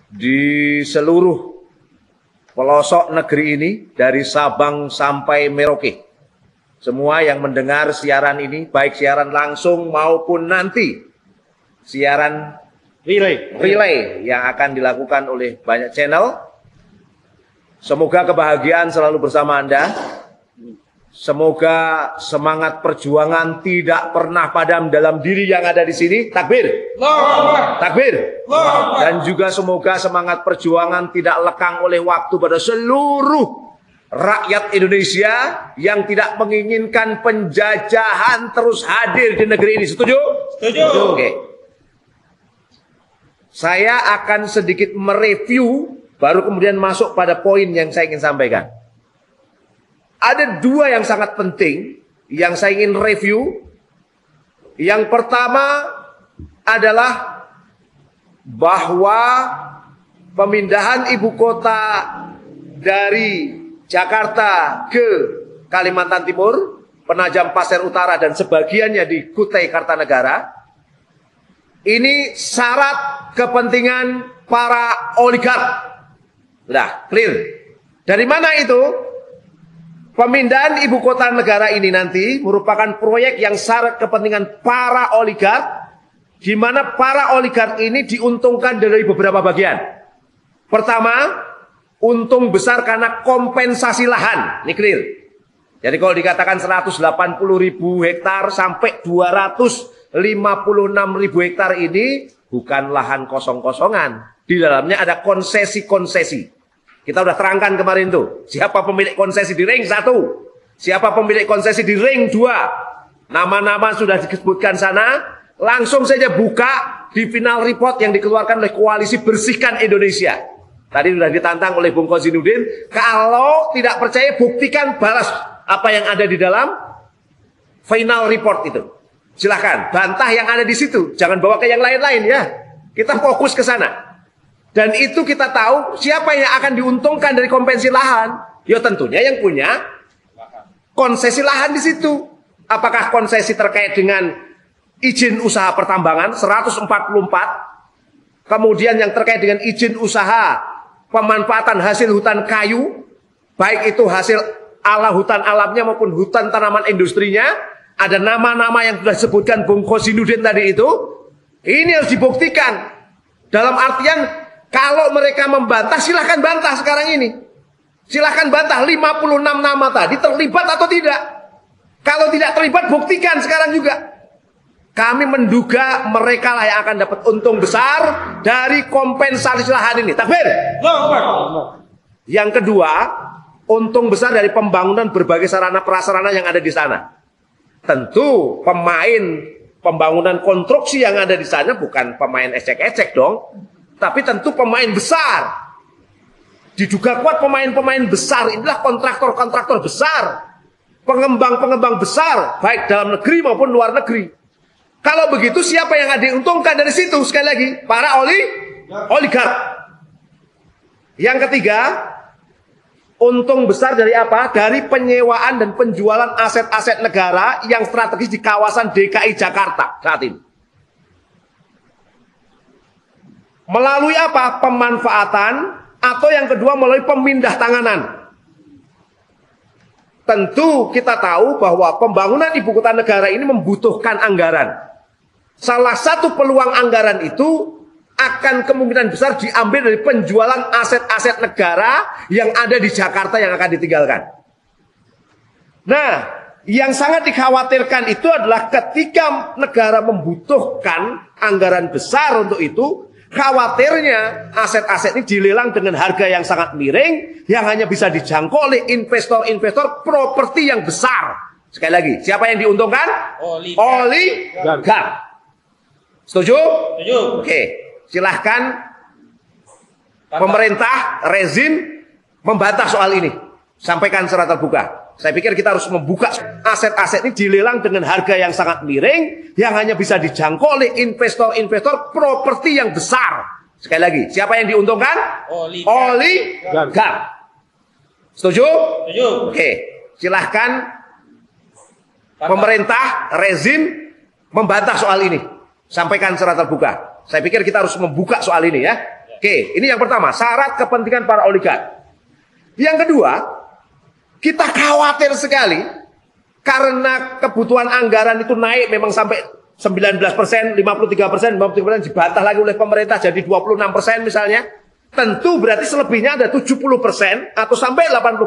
di seluruh pelosok negeri ini, dari Sabang sampai Merauke. Semua yang mendengar siaran ini, baik siaran langsung maupun nanti siaran relay yang akan dilakukan oleh banyak channel. Semoga kebahagiaan selalu bersama Anda. Semoga semangat perjuangan tidak pernah padam dalam diri yang ada di sini. Takbir. Takbir. Dan juga semoga semangat perjuangan tidak lekang oleh waktu pada seluruh rakyat Indonesia yang tidak menginginkan penjajahan terus hadir di negeri ini. Setuju? Setuju. Oke. Saya akan sedikit mereview, baru kemudian masuk pada poin yang saya ingin sampaikan. Ada dua yang sangat penting yang saya ingin review. Yang pertama adalah bahwa pemindahan ibu kota dari Jakarta ke Kalimantan Timur, Penajam Pasir Utara dan sebagiannya di Kutai Kartanegara, ini syarat kepentingan para oligark. Sudah clear. Dari mana itu? Pemindahan ibu kota negara ini nanti merupakan proyek yang syarat kepentingan para oligark, di mana para oligark ini diuntungkan dari beberapa bagian. Pertama, untung besar karena kompensasi lahan. Ini clear. Jadi kalau dikatakan 180.000 hektar sampai 256.000 hektar ini bukan lahan kosong-kosongan. Di dalamnya ada konsesi-konsesi. Kita udah terangkan kemarin tuh. Siapa pemilik konsesi di ring 1. Siapa pemilik konsesi di ring 2. Nama-nama sudah disebutkan sana. Langsung saja buka di final report yang dikeluarkan oleh Koalisi Bersihkan Indonesia. Tadi sudah ditantang oleh Bung Kozinudin. Kalau tidak percaya, buktikan, balas apa yang ada di dalam final report itu. Silahkan, bantah yang ada di situ. Jangan bawa ke yang lain-lain ya. Kita fokus ke sana. Dan itu kita tahu siapa yang akan diuntungkan dari kompensasi lahan. Ya tentunya yang punya konsesi lahan di situ. Apakah konsesi terkait dengan izin usaha pertambangan 144. Kemudian yang terkait dengan izin usaha pemanfaatan hasil hutan kayu, baik itu hasil ala hutan alamnya maupun hutan tanaman industrinya. Ada nama-nama yang sudah disebutkan Bung Kozinudin tadi itu. Ini harus dibuktikan. Dalam artian kalau mereka membantah, silahkan bantah sekarang ini. Silahkan bantah 56 nama tadi terlibat atau tidak. Kalau tidak terlibat, buktikan sekarang juga. Kami menduga mereka lah yang akan dapat untung besar dari kompensasi lahan ini. Takbir. Yang kedua, untung besar dari pembangunan berbagai sarana prasarana yang ada di sana. Tentu pemain pembangunan konstruksi yang ada di sana bukan pemain ecek-ecek dong. Tapi tentu pemain besar. Diduga kuat pemain-pemain besar. Inilah kontraktor-kontraktor besar. Pengembang-pengembang besar. Baik dalam negeri maupun luar negeri. Kalau begitu siapa yang ada diuntungkan dari situ? Sekali lagi. Para oligark. Yang ketiga. Untung besar dari apa? Dari penyewaan dan penjualan aset-aset negara yang strategis di kawasan DKI Jakarta saat ini. Melalui apa? Pemanfaatan, atau yang kedua melalui pemindah tanganan. Tentu kita tahu bahwa pembangunan ibu kota negara ini membutuhkan anggaran. Salah satu peluang anggaran itu akan kemungkinan besar diambil dari penjualan aset-aset negara yang ada di Jakarta yang akan ditinggalkan. Nah, yang sangat dikhawatirkan itu adalah ketika negara membutuhkan anggaran besar untuk itu, khawatirnya aset-aset ini dilelang dengan harga yang sangat miring, yang hanya bisa dijangkau oleh investor-investor properti yang besar. Sekali lagi, siapa yang diuntungkan? Oligark. Setuju? Setuju. Oke, silahkan pemerintah, rezim membantah soal ini. Sampaikan secara terbuka. Saya pikir kita harus membuka aset-aset ini dilelang dengan harga yang sangat miring, yang hanya bisa dijangkau oleh investor-investor properti yang besar. Sekali lagi, siapa yang diuntungkan? Oligark. Setuju? Setuju. Oke, silahkan pemerintah, rezim membantah soal ini. Sampaikan secara terbuka. Saya pikir kita harus membuka soal ini ya. Oke, ini yang pertama, syarat kepentingan para oligark. Yang kedua, kita khawatir sekali karena kebutuhan anggaran itu naik memang sampai 19%, 53%, 53% dibantah lagi oleh pemerintah jadi 26% misalnya. Tentu berarti selebihnya ada 70% atau sampai 80%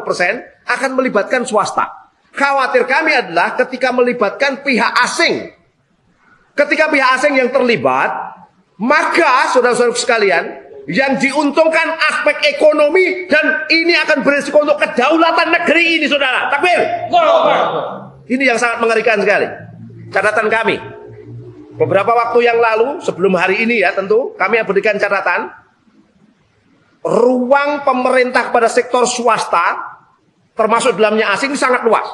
akan melibatkan swasta. Khawatir kami adalah ketika melibatkan pihak asing. Ketika pihak asing yang terlibat, maka saudara-saudara sekalian, yang diuntungkan aspek ekonomi dan ini akan berisiko untuk kedaulatan negeri ini, saudara. Takbir. Ini yang sangat mengerikan sekali. Catatan kami. Beberapa waktu yang lalu, sebelum hari ini ya tentu, kami berikan catatan. Ruang pemerintah pada sektor swasta, termasuk dalamnya asing, sangat luas.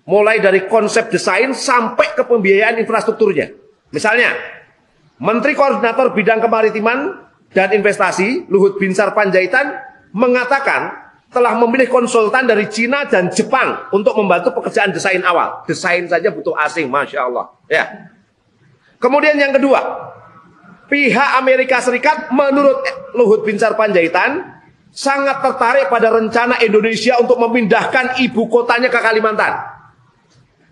Mulai dari konsep desain sampai ke pembiayaan infrastrukturnya. Misalnya, Menteri Koordinator Bidang Kemaritiman dan Investasi, Luhut Binsar Panjaitan, mengatakan telah memilih konsultan dari Cina dan Jepang untuk membantu pekerjaan desain awal. Desain saja butuh asing, Masya Allah. Ya. Kemudian yang kedua, pihak Amerika Serikat menurut Luhut Binsar Panjaitan sangat tertarik pada rencana Indonesia untuk memindahkan ibu kotanya ke Kalimantan.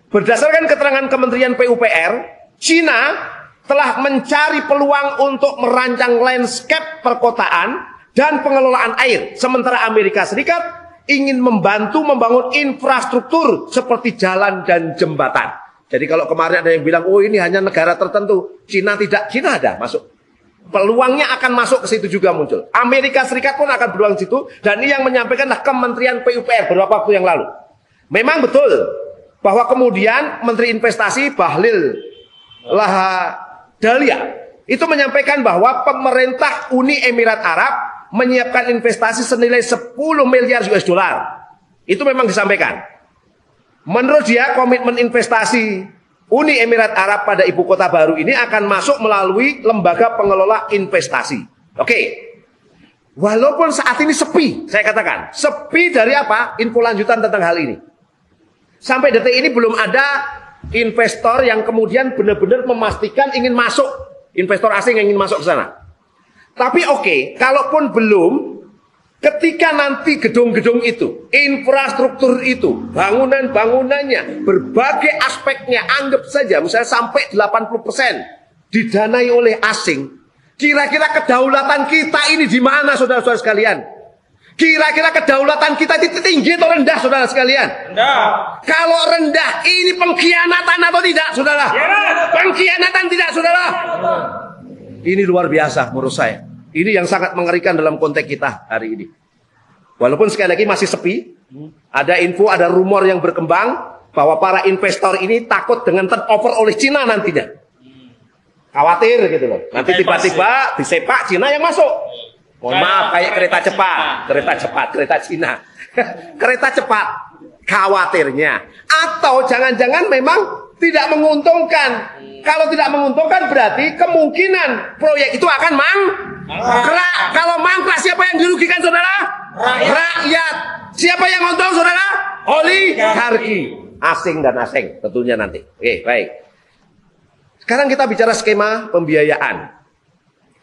Berdasarkan keterangan Kementerian PUPR, Cina telah mencari peluang untuk merancang landscape perkotaan dan pengelolaan air. Sementara Amerika Serikat ingin membantu membangun infrastruktur seperti jalan dan jembatan. Jadi kalau kemarin ada yang bilang, oh ini hanya negara tertentu, Cina tidak, Cina ada masuk. Peluangnya akan masuk ke situ juga muncul. Amerika Serikat pun akan berpeluang di situ, dan ini yang menyampaikanlah Kementerian PUPR beberapa waktu yang lalu. Memang betul bahwa kemudian Menteri Investasi Bahlil Lahadalia itu menyampaikan bahwa pemerintah Uni Emirat Arab menyiapkan investasi senilai 10 miliar US dollar. Itu memang disampaikan. Menurut dia, komitmen investasi Uni Emirat Arab pada ibu kota baru ini akan masuk melalui lembaga pengelola investasi. Oke. Walaupun saat ini sepi, saya katakan. Sepi dari apa? Info lanjutan tentang hal ini. Sampai detik ini belum ada investor yang kemudian benar-benar memastikan ingin masuk. Investor asing yang ingin masuk ke sana. Tapi oke, kalaupun belum, ketika nanti gedung-gedung itu, infrastruktur itu, bangunan-bangunannya, berbagai aspeknya, anggap saja misalnya sampai 80% didanai oleh asing. Kira-kira kedaulatan kita ini di mana, saudara-saudara sekalian? Kira-kira kedaulatan kita itu tinggi atau rendah, saudara sekalian? Rendah. Kalau rendah, ini pengkhianatan atau tidak, saudara? Pengkhianatan tidak, saudara? Ini luar biasa menurut saya. Ini yang sangat mengerikan dalam konteks kita hari ini. Walaupun sekali lagi masih sepi, ada info, ada rumor yang berkembang bahwa para investor ini takut dengan turnover oleh Cina nantinya. Khawatir gitu loh. Nanti tiba-tiba disepak Cina yang masuk. Mohon maaf, kayak kereta cepat, kereta Cina. Kereta cepat, khawatirnya. Atau jangan-jangan memang tidak menguntungkan. Kalau tidak menguntungkan berarti kemungkinan proyek itu akan mangkrak. Kalau mangkrak siapa yang dirugikan, saudara? Rakyat. Siapa yang untung, saudara? Oligarki. Asing dan asing tentunya nanti. Oke, baik. Sekarang kita bicara skema pembiayaan.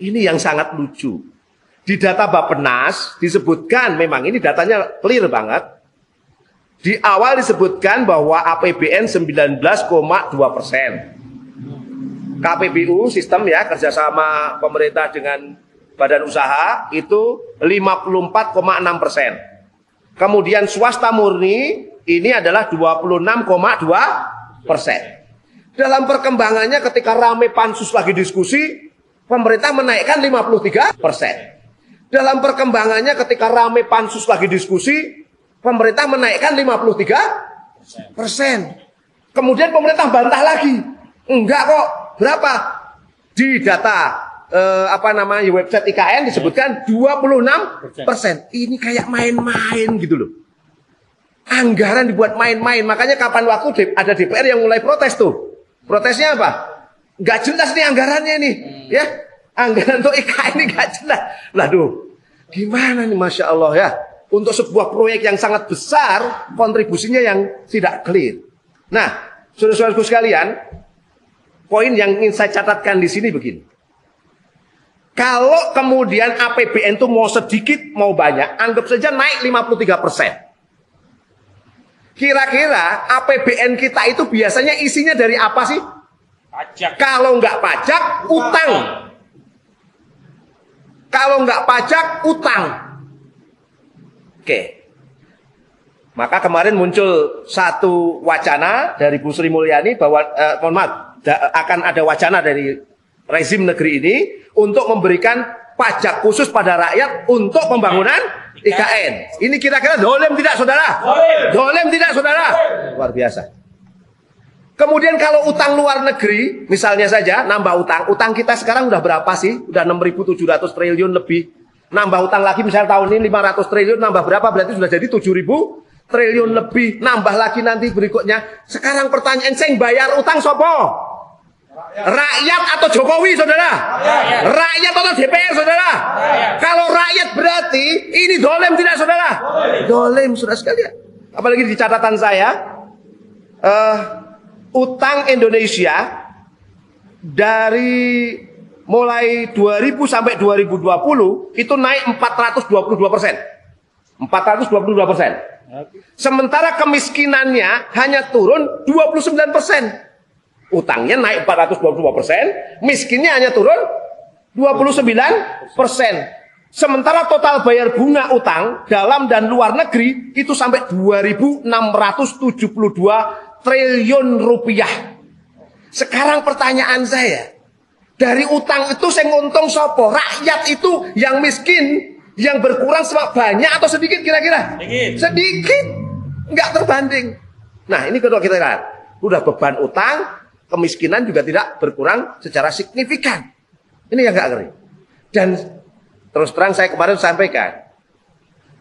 Ini yang sangat lucu. Di data Bappenas disebutkan, memang ini datanya clear banget. Di awal disebutkan bahwa APBN 19,2%. KPBU sistem ya, kerjasama pemerintah dengan badan usaha itu 54,6%. Kemudian swasta murni ini adalah 26,2%. Dalam perkembangannya ketika rame pansus lagi diskusi, pemerintah menaikkan 53%. Dalam perkembangannya ketika rame pansus lagi diskusi, pemerintah menaikkan 53%. Kemudian pemerintah bantah lagi. Enggak kok. Berapa? Di data website IKN disebutkan 26%. Ini kayak main-main gitu loh. Anggaran dibuat main-main. Makanya kapan waktu ada DPR yang mulai protes tuh. Protesnya apa? Nggak jelas nih anggarannya nih. Ya, anggaran untuk IKN ini nggak jelas. Waduh, gimana nih, Masya Allah ya. Untuk sebuah proyek yang sangat besar, kontribusinya yang tidak clear. Nah, saudara-saudaraku sekalian, poin yang ingin saya catatkan di sini begini. Kalau kemudian APBN itu mau sedikit mau banyak, anggap saja naik 53%. Kira-kira APBN kita itu biasanya isinya dari apa sih? Pajak. Kalau nggak pajak, utang. Kalau nggak pajak, utang. Oke. Maka kemarin muncul satu wacana dari Bu Sri Mulyani bahwa, akan ada wacana dari rezim negeri ini untuk memberikan pajak khusus pada rakyat untuk pembangunan IKN. Ini kira-kira dolim tidak, saudara? Dolim tidak, saudara? Luar biasa. Kemudian kalau utang luar negeri, misalnya saja nambah utang kita sekarang udah berapa sih? Udah 6.700 triliun lebih. Nambah utang lagi misalnya tahun ini 500 triliun, nambah berapa? Berarti sudah jadi 7.000 triliun lebih. Nambah lagi nanti berikutnya. Sekarang pertanyaan, saya bayar utang sopo? Rakyat atau Jokowi, saudara? Rakyat atau DPR, saudara? Kalau rakyat berarti ini dolim tidak, saudara? Dolim, saudara sekalian. Apalagi di catatan saya, utang Indonesia dari mulai 2000 sampai 2020 itu naik 422%. 422%. Sementara kemiskinannya hanya turun 29%. Utangnya naik 422%, miskinnya hanya turun 29%. Sementara total bayar bunga utang dalam dan luar negeri itu sampai 2.672 triliun rupiah. Sekarang pertanyaan saya, dari utang itu saya nguntung sopo? Rakyat itu yang miskin, yang berkurang banyak atau sedikit kira-kira? Sedikit, nggak terbanding. Nah ini kalau kita lihat, udah beban utang, kemiskinan juga tidak berkurang secara signifikan. Ini yang nggak ngeri. Dan terus terang saya kemarin sampaikan,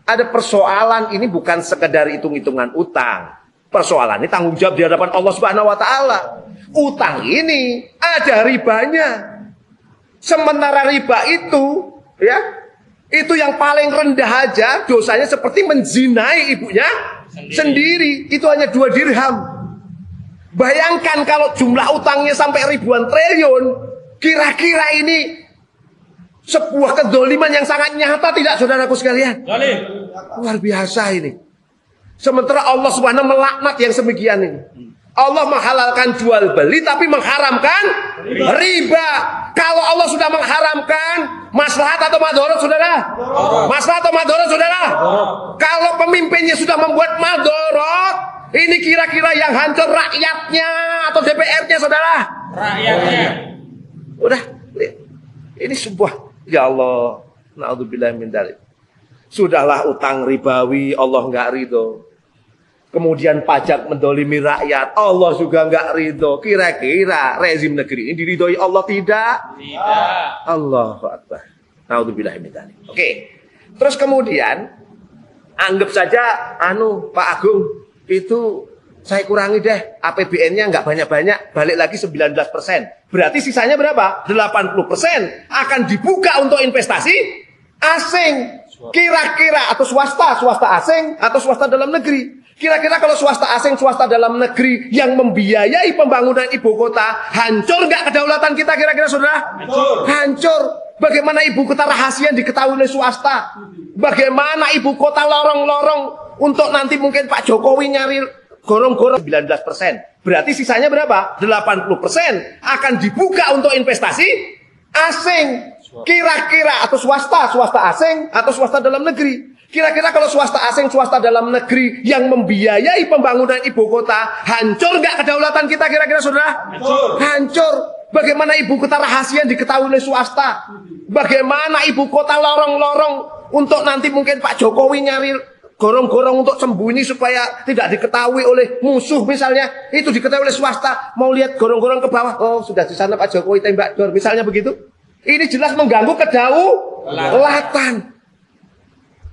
ada persoalan ini bukan sekedar hitung-hitungan utang. Persoalan ini tanggung jawab di hadapan Allah Subhanahu wa taala. Utang ini ada ribanya. Sementara riba itu, ya, itu yang paling rendah aja dosanya seperti menzinai ibunya sendiri. Itu hanya 2 dirham. Bayangkan kalau jumlah utangnya sampai ribuan triliun, kira-kira ini sebuah kedoliman yang sangat nyata tidak, saudaraku sekalian? Luar biasa ini. Sementara Allah Subhanahu melaknat yang semikian ini. Allah menghalalkan jual beli tapi mengharamkan riba. Kalau Allah sudah mengharamkan, maslahat atau madorot, saudara? Maslahat atau madorot, saudara? Kalau pemimpinnya sudah membuat madorot, ini kira-kira yang hancur rakyatnya atau DPR-nya, saudara? Rakyatnya. Udah, ini sebuah, ya Allah, naudzubillah min dzalik. Sudahlah utang ribawi, Allah nggak ridho. Kemudian pajak mendolimi rakyat, Allah juga nggak ridho. Kira-kira rezim negeri ini diridhoi Allah tidak? Tidak. Allahu Akbar. Naudzubillah min dzalik. Oke. Terus kemudian anggap saja Pak Agung, itu saya kurangi deh APBN-nya nggak banyak-banyak, balik lagi 19%. Berarti sisanya berapa? 80% akan dibuka untuk investasi asing. Kira-kira atau swasta asing atau swasta dalam negeri. Kira-kira kalau swasta asing, swasta dalam negeri yang membiayai pembangunan ibu kota, hancur nggak kedaulatan kita kira-kira, saudara? Hancur. Bagaimana ibu kota rahasia diketahui oleh swasta? Bagaimana ibu kota lorong-lorong untuk nanti mungkin Pak Jokowi nyari gorong-gorong 19%. Berarti sisanya berapa? 80% akan dibuka untuk investasi asing. Kira-kira atau swasta asing atau swasta dalam negeri. Kira-kira kalau swasta asing, swasta dalam negeri yang membiayai pembangunan ibu kota, hancur nggak kedaulatan kita kira-kira, saudara? Hancur. Bagaimana ibu kota rahasia diketahui oleh swasta? Bagaimana ibu kota lorong-lorong untuk nanti mungkin Pak Jokowi nyari gorong-gorong untuk sembunyi supaya tidak diketahui oleh musuh misalnya, itu diketahui oleh swasta. Mau lihat gorong-gorong ke bawah, oh sudah di sana Pak Jokowi tembak dor misalnya begitu. Ini jelas mengganggu kedaulatan.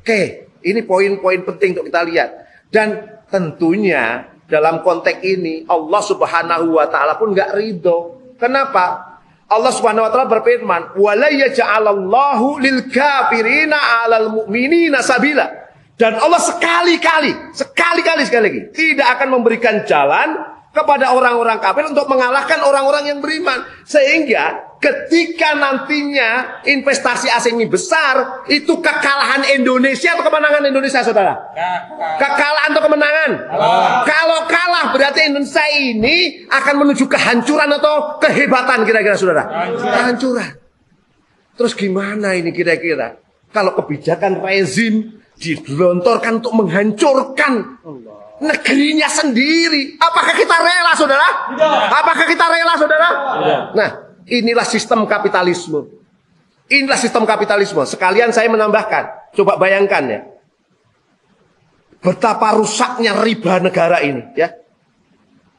Oke, ini poin-poin penting untuk kita lihat. Dan tentunya dalam konteks ini Allah Subhanahu wa taala pun enggak ridho. Kenapa? Allah Subhanahu wa taala berfirman, "Wala yaj'alallahu lil kafirina 'alal mu'minina sabila." Dan Allah sekali lagi tidak akan memberikan jalan kepada orang-orang kafir untuk mengalahkan orang-orang yang beriman. Sehingga ketika nantinya investasi asing ini besar, itu kekalahan Indonesia atau kemenangan Indonesia, saudara? Kekalahan atau kemenangan? Kalau kalah berarti Indonesia ini akan menuju kehancuran atau kehebatan kira-kira, saudara? Kehancuran. Terus gimana ini kira-kira? Kalau kebijakan rezim dilontorkan untuk menghancurkan negerinya sendiri, apakah kita rela, saudara? Apakah kita rela, saudara? Nah, inilah sistem kapitalisme. Inilah sistem kapitalisme. Sekalian saya menambahkan, coba bayangkan ya, betapa rusaknya riba negara ini, ya.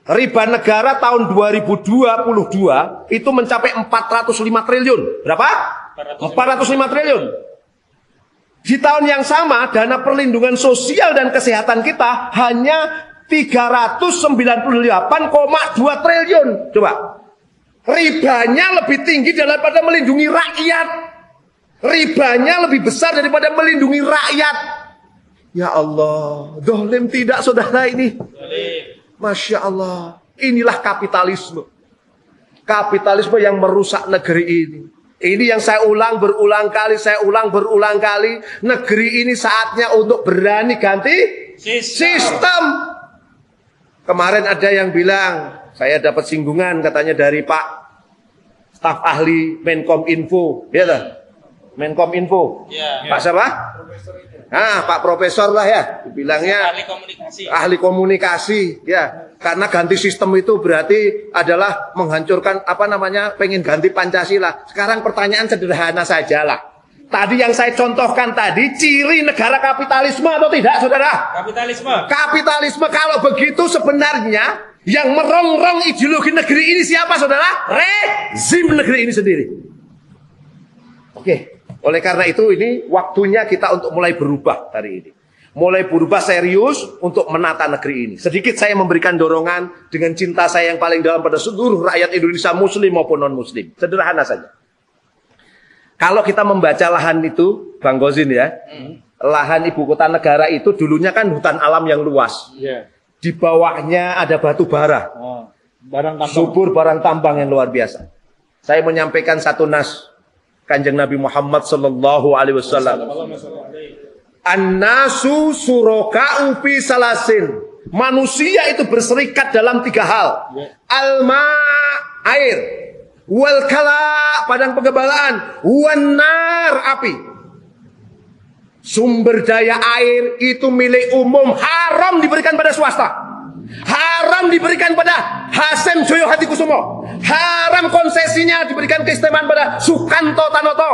Riba negara tahun 2022 itu mencapai 405 triliun. Berapa? 405 triliun. Di tahun yang sama, dana perlindungan sosial dan kesehatan kita hanya 398,2 triliun. Coba. Ribanya lebih tinggi daripada melindungi rakyat. Ribanya lebih besar daripada melindungi rakyat. Ya Allah, dolim tidak, saudara ini? Masya Allah. Inilah kapitalisme. Kapitalisme yang merusak negeri ini. Ini yang saya ulang berulang kali, Negeri ini saatnya untuk berani ganti sistem. Kemarin ada yang bilang, saya dapat singgungan katanya dari Pak staf ahli Menkom Info, ya toh? Menkom Info. Ya. Pak siapa? Pak Profesor lah ya, bilangnya ahli komunikasi, ya. Karena ganti sistem itu berarti adalah menghancurkan pengen ganti Pancasila. Sekarang pertanyaan sederhana saja lah. Tadi yang saya contohkan tadi, ciri negara kapitalisme atau tidak, saudara? Kapitalisme. Kalau begitu sebenarnya yang merongrong ideologi negeri ini siapa, saudara? Rezim negeri ini sendiri. Oke. Oleh karena itu ini waktunya kita untuk mulai berubah hari ini. Mulai berubah serius untuk menata negeri ini. Sedikit saya memberikan dorongan dengan cinta saya yang paling dalam pada seluruh rakyat Indonesia, muslim maupun non-muslim. Sederhana saja. Kalau kita membaca lahan itu, Bang Gozin ya, lahan ibu kota negara itu dulunya kan hutan alam yang luas. Di bawahnya ada batu bara. Subur barang tambang yang luar biasa. Saya menyampaikan satu nas Kanjeng Nabi Muhammad sallallahu alaihi wasallam. An-nasu suraka'u fi salasin. Manusia itu berserikat dalam 3 hal. Alma, air. Wal kala, padang pegebalaan. Wan nar, api. Sumber daya air itu milik umum, haram diberikan pada swasta. Haram diberikan pada Hasim Joyo Hadikusumo. Haram konsesinya diberikan keistimewaan pada Sukanto Tanoto.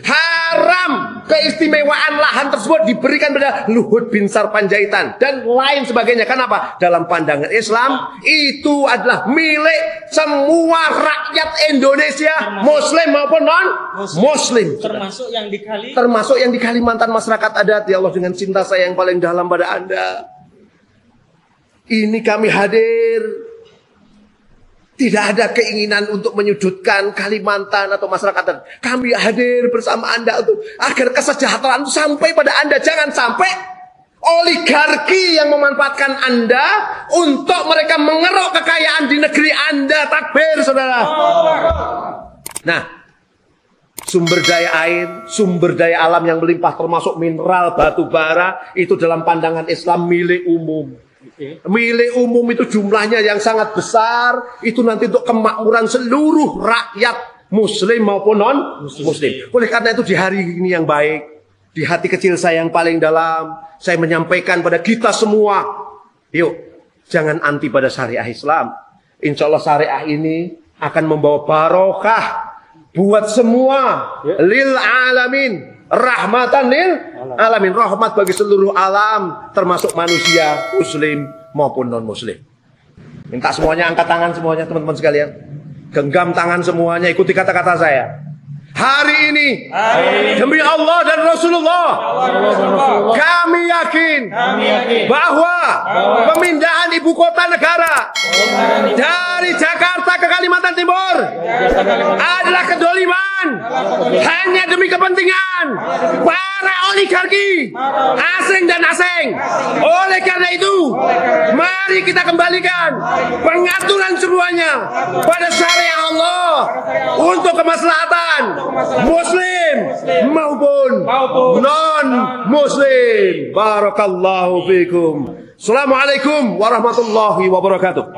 Haram keistimewaan lahan tersebut diberikan pada Luhut Binsar Panjaitan dan lain sebagainya. Kenapa? Dalam pandangan Islam itu adalah milik semua rakyat Indonesia, muslim maupun non-muslim. Termasuk yang di Kalimantan masyarakat adat. Ya Allah, dengan cinta saya yang paling dalam pada Anda, ini kami hadir. Tidak ada keinginan untuk menyudutkan Kalimantan atau masyarakat. Kami hadir bersama Anda untuk agar kesejahteraan itu sampai pada Anda. Jangan sampai oligarki yang memanfaatkan Anda untuk mereka mengeruk kekayaan di negeri Anda. Takbir, saudara. Nah, sumber daya air, sumber daya alam yang melimpah termasuk mineral, batu bara, itu dalam pandangan Islam milik umum. Milik umum itu jumlahnya yang sangat besar. Itu nanti untuk kemakmuran seluruh rakyat muslim maupun non-muslim. Oleh karena itu di hari ini yang baik, di hati kecil saya yang paling dalam, saya menyampaikan pada kita semua, yuk jangan anti pada syariah Islam. Insya Allah syariah ini akan membawa barokah buat semua. Lil alamin, rahmatan lil alamin, rahmat bagi seluruh alam, termasuk manusia muslim maupun non muslim. Minta semuanya angkat tangan semuanya, teman-teman sekalian. Genggam tangan semuanya, ikuti kata-kata saya. Hari ini demi Allah dan Rasulullah, kami yakin bahwa pemindahan ibu kota negara dari Jakarta ke Kalimantan Timur adalah kedoliman hanya demi kepentingan para oligarki oligarki, asing dan asing. Oleh karena itu, mari kita kembalikan pengaturan semuanya pada syariat Allah untuk kemaslahatan Muslim maupun non-Muslim. Barakallahu fikum. Assalamualaikum warahmatullahi wabarakatuh.